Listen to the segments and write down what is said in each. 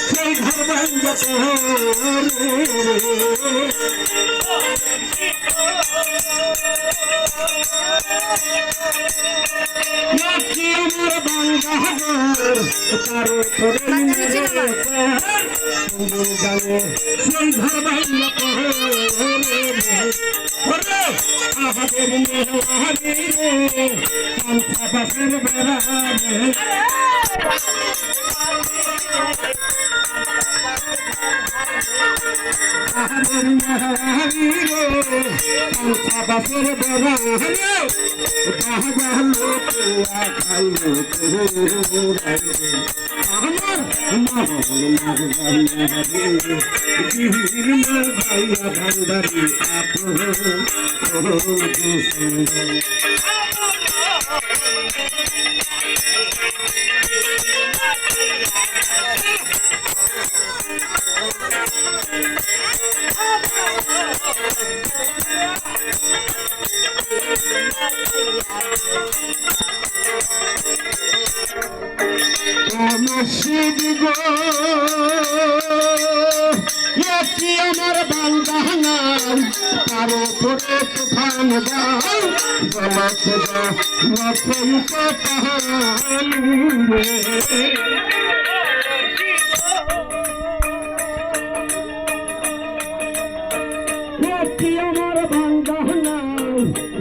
সেই ঘর ভাঙ্গা আমার বাংলা তার জানে সেই ঘর ভাঙ্গা আমাদের মেহমানি রে কান্থা বাসের বেড়াবে আমাদের মেহমানি রে কান্থা বাসের বেড়াবে আমার ভাইয়া ভান্ডারি আমার বাংলা তার উপরে তুফান যাও বলতে আমার বাংলা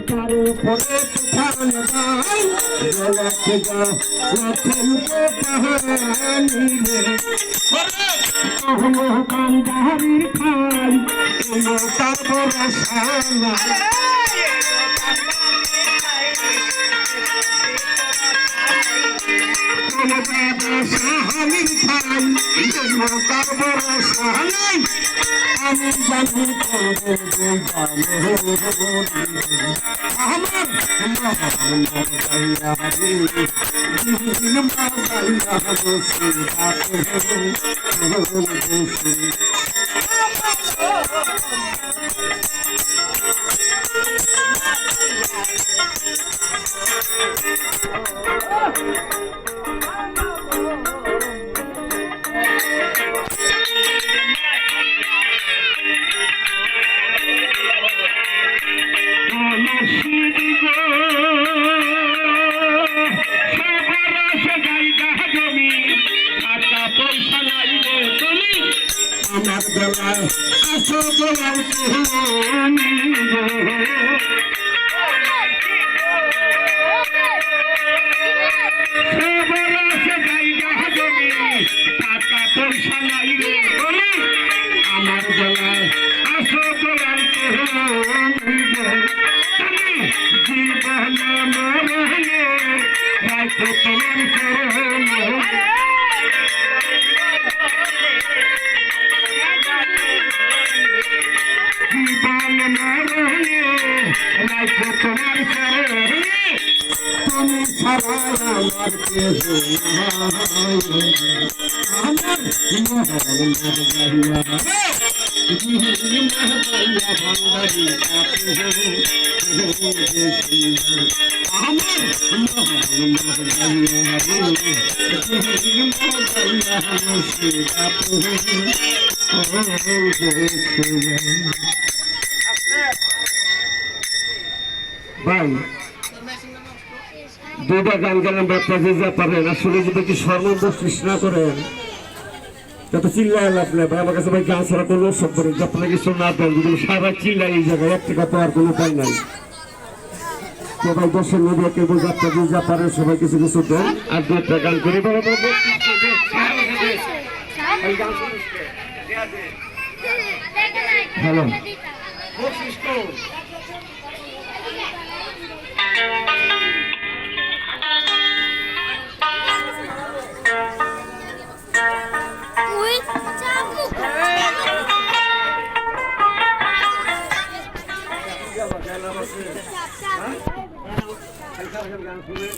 তার উপরে তুফান যাও বলতে কান্দারি খাই তার বড় সালা সাহালি খাই তার বড় সালাই আমি জানি আমার আমার গলায় আসো গলার আমার গলায় আসো গলার জীবন মরণে রাখো তোমার জীবন মরণে রাখো তোমার তুমি ছাড়া আমার কেহ আমার ভাই দুটা গান গেলাম বাচ্চা যে যা পারেন আসলে যদি কি সর্বন্ত সৃষ্টি করেন তত চিল্লায় লাভ নেই ভাই। আমার কাছে ভাই গান ছাড়া কোনো শব্দ নেই, আপনারা কিছু না দেন যদি সারা চিল্লাই এই জায়গায় এক টাকা পাওয়ার কোনো উপায় নাই। তো ভাই দর্শক মিডিয়াকে যাত্রা যে যা পারেন সবাই কিছু কিছু দেন আর দু একটা গান করে হ্যালো Uy. হ্যাঁ? খালি সারাক্ষণ গান শুনে